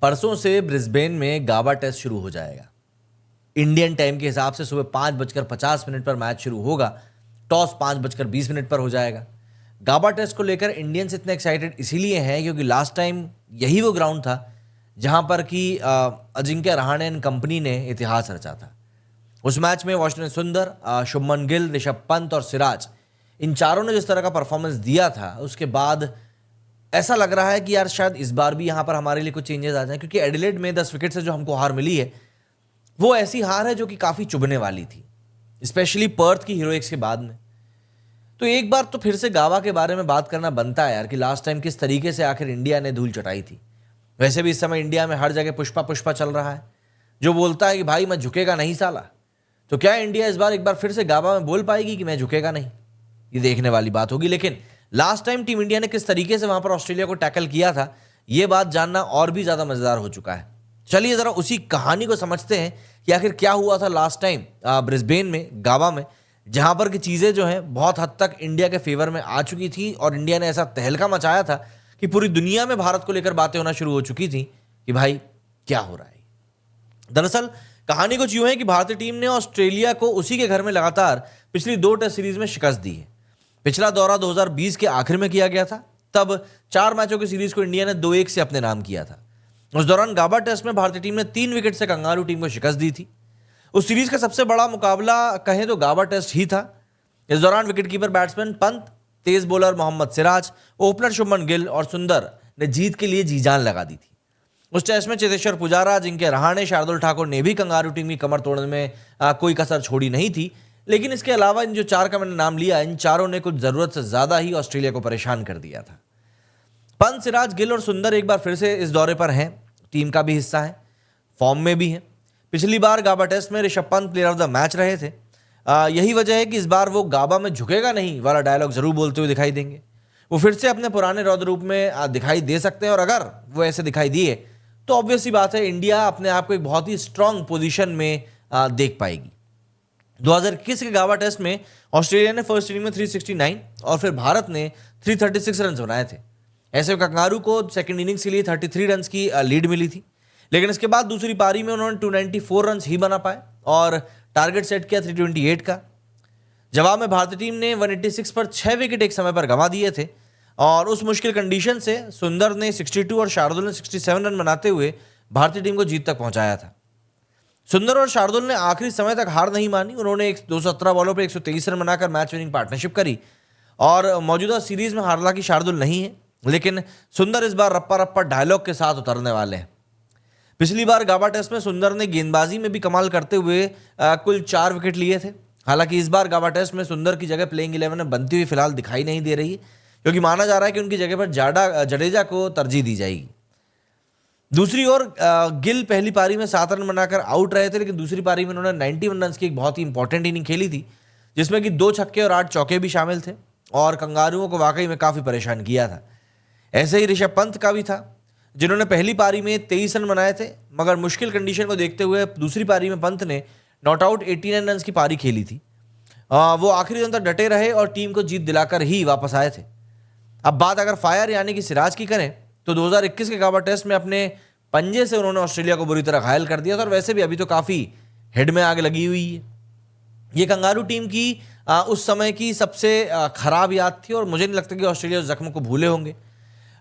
परसों से ब्रिस्बेन में गाबा टेस्ट शुरू हो जाएगा। इंडियन टाइम के हिसाब से सुबह 5:50 पर मैच शुरू होगा। टॉस 5:20 पर हो जाएगा। गाबा टेस्ट को लेकर इंडियंस इतने एक्साइटेड इसीलिए हैं क्योंकि लास्ट टाइम यही वो ग्राउंड था जहां पर कि अजिंक्य रहाणे एंड कंपनी ने इतिहास रचा था। उस मैच में वाशिंगटन सुंदर, शुभमन गिल, ऋषभ पंत और सिराज, इन चारों ने जिस तरह का परफॉर्मेंस दिया था उसके बाद ऐसा लग रहा है कि यार शायद इस बार भी यहां पर हमारे लिए कुछ चेंजेस आ जाएं, क्योंकि एडिलेड में 10 विकेट से जो हमको हार मिली है वो ऐसी हार है जो कि काफी चुभने वाली थी, स्पेशली पर्थ की हीरोइक्स के बाद में। तो एक बार तो फिर से गावा के बारे में बात करना बनता है यार कि लास्ट टाइम किस तरीके से आखिर इंडिया ने धूल चटाई थी। वैसे भी इस समय इंडिया में हर जगह पुष्पा पुष्पा चल रहा है, जो बोलता है कि भाई मैं झुकेगा नहीं साला। तो क्या इंडिया इस बार एक बार फिर से गाबा में बोल पाएगी कि मैं झुकेगा नहीं? ये देखने वाली बात होगी। लेकिन लास्ट टाइम टीम इंडिया ने किस तरीके से वहां पर ऑस्ट्रेलिया को टैकल किया था, यह बात जानना और भी ज्यादा मजेदार हो चुका है। चलिए जरा उसी कहानी को समझते हैं कि आखिर क्या हुआ था लास्ट टाइम ब्रिस्बेन में, गाबा में, जहां पर की चीजें जो हैं बहुत हद तक इंडिया के फेवर में आ चुकी थी और इंडिया ने ऐसा तहलका मचाया था कि पूरी दुनिया में भारत को लेकर बातें होना शुरू हो चुकी थी कि भाई क्या हो रहा है। दरअसल कहानी कुछ यूं है कि भारतीय टीम ने ऑस्ट्रेलिया को उसी के घर में लगातार पिछली 2 टेस्ट सीरीज में शिकस्त दी है। पिछला दौरा 2020 के आखिर में किया गया था, तब 4 मैचों की सीरीज को इंडिया ने 2-1 से अपने नाम किया था। उस दौरान गाबा टेस्ट में भारतीय टीम ने 3 विकेट से कंगारू टीम को शिकस्त दी थी। उस सीरीज का सबसे बड़ा मुकाबला कहें तो गाबा टेस्ट ही था। इस दौरान विकेटकीपर बैट्समैन पंत, तेज बॉलर मोहम्मद सिराज, ओपनर शुभमन गिल और सुंदर ने जीत के लिए जी जान लगा दी थी। उस टेस्ट में चेतेश्वर पुजारा, अजिंक्य रहाणे, शार्दुल ठाकुर ने भी कंगारू टीम की कमर तोड़ने में कोई कसर छोड़ी नहीं थी। लेकिन इसके अलावा इन जो 4 का मैंने नाम लिया, इन चारों ने कुछ जरूरत से ज्यादा ही ऑस्ट्रेलिया को परेशान कर दिया था। पंत, सिराज, गिल और सुंदर एक बार फिर से इस दौरे पर हैं, टीम का भी हिस्सा है, फॉर्म में भी है। पिछली बार गाबा टेस्ट में Rishabh Pant player of the match रहे थे। यही वजह है कि इस बार वो गाबा में झुकेगा नहीं वाला डायलॉग जरूर बोलते हुए दिखाई देंगे। वो फिर से अपने पुराने रौद्र रूप में दिखाई दे सकते हैं और अगर वो ऐसे दिखाई दिए तो ऑब्वियस सी बात है इंडिया अपने आप को एक बहुत ही स्ट्रांग पोजीशन में देख पाएगी। 2021 के गाबा टेस्ट में ऑस्ट्रेलिया ने फर्स्ट इनिंग में 369 और फिर भारत ने 336 रन बनाए थे। ऐसे में कंगारू को सेकंड इनिंग्स के लिए 33 रन की लीड मिली थी, लेकिन इसके बाद दूसरी पारी में उन्होंने 294 रन ही बना पाए और टारगेट सेट किया 328 का। जवाब में भारतीय टीम ने 186 पर 6 विकेट एक समय पर गंवा दिए थे और उस मुश्किल कंडीशन से सुंदर ने 62 और शार्दुल ने 67 रन बनाते हुए भारतीय टीम को जीत तक पहुंचाया था। सुंदर और शार्दुल ने आखिरी समय तक हार नहीं मानी। उन्होंने 217 बॉलों पर 123 रन बनाकर मैच विनिंग पार्टनरशिप करी और मौजूदा सीरीज में हालांकि शार्दुल नहीं है, लेकिन सुंदर इस बार रप्पा रप्पा डायलॉग के साथ उतरने वाले हैं। पिछली बार गाबा टेस्ट में सुंदर ने गेंदबाजी में भी कमाल करते हुए कुल 4 विकेट लिए थे। हालांकि इस बार गाबा टेस्ट में सुंदर की जगह प्लेइंग 11 में बनती हुई फिलहाल दिखाई नहीं दे रही है, क्योंकि माना जा रहा है कि उनकी जगह पर जडेजा को तरजीह दी जाएगी। दूसरी ओर गिल पहली पारी में 7 रन बनाकर आउट रहे थे, लेकिन दूसरी पारी में उन्होंने 91 रन की एक बहुत ही इंपॉर्टेंट इनिंग खेली थी, जिसमें कि 2 छक्के और 8 चौके भी शामिल थे और कंगारुओं को वाकई में काफी परेशान किया था। ऐसे ही ऋषभ पंत का भी था, जिन्होंने पहली पारी में 23 रन बनाए थे, मगर मुश्किल कंडीशन को देखते हुए दूसरी पारी में पंत ने नॉट आउट 89 रन की पारी खेली थी। वो आखिरी रन तक डटे रहे और टीम को जीत दिलाकर ही वापस आए थे। अब बात अगर फायर यानी कि सिराज की करें तो 2021 के गाबा टेस्ट में अपने पंजे से उन्होंने ऑस्ट्रेलिया को बुरी तरह घायल कर दिया था और वैसे भी अभी तो काफी हेड में आग लगी हुई है। ये कंगारू टीम की उस समय की सबसे खराब याद थी और मुझे नहीं लगता कि ऑस्ट्रेलिया उस जख्म को भूले होंगे,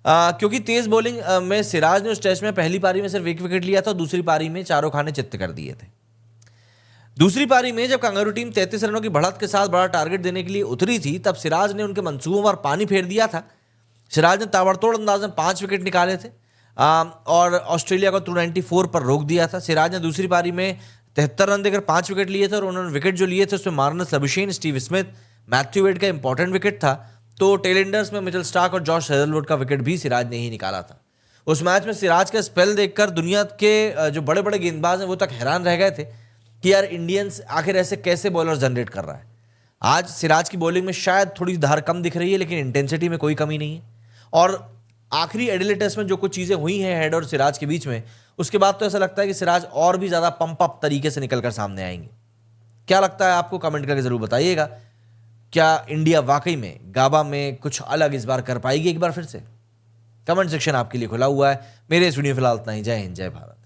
क्योंकि तेज बॉलिंग में सिराज ने उस टेस्ट में पहली पारी में सिर्फ 1 विकेट लिया था और दूसरी पारी में चारों खाने चित्त कर दिए थे। दूसरी पारी में जब कंगारू टीम 33 रनों की बढ़त के साथ बड़ा टारगेट देने के लिए उतरी थी, तब सिराज ने उनके मंसूबों पर पानी फेर दिया था। सिराज ने ताबड़तोड़ अंदाज में 5 विकेट निकाले थे और ऑस्ट्रेलिया को 294 पर रोक दिया था। सिराज ने दूसरी पारी में 73 रन देकर 5 विकेट लिए थे और उन्होंने विकेट जो लिए थे उसमें Marnus Labuschagne, Steve Smith, Matthew Wade का इंपॉर्टेंट विकेट था, तो टेलेंडर्स में मिचेल स्टार्क और जॉश हेजलवुड का विकेट भी सिराज ने ही निकाला था। उस मैच में सिराज का स्पेल देखकर दुनिया के जो बड़े बड़े गेंदबाज हैं वो तक हैरान रह गए थे कि यार इंडियंस आखिर ऐसे कैसे बॉलर जनरेट कर रहा है। आज सिराज की बॉलिंग में शायद थोड़ी धार कम दिख रही है, लेकिन इंटेंसिटी में कोई कमी नहीं है। और आखिरी एडिलेड टेस्ट में जो कुछ चीजें हुई हैं हेड और सिराज के बीच में, उसके बाद तो ऐसा लगता है कि सिराज और भी ज्यादा पंप अप तरीके से निकलकर सामने आएंगे। क्या लगता है आपको? कमेंट करके जरूर बताइएगा। क्या इंडिया वाकई में गाबा में कुछ अलग इस बार कर पाएगी एक बार फिर से? कमेंट सेक्शन आपके लिए खुला हुआ है। मेरे इस वीडियो फिलहाल इतना ही। जय हिंद, जय भारत।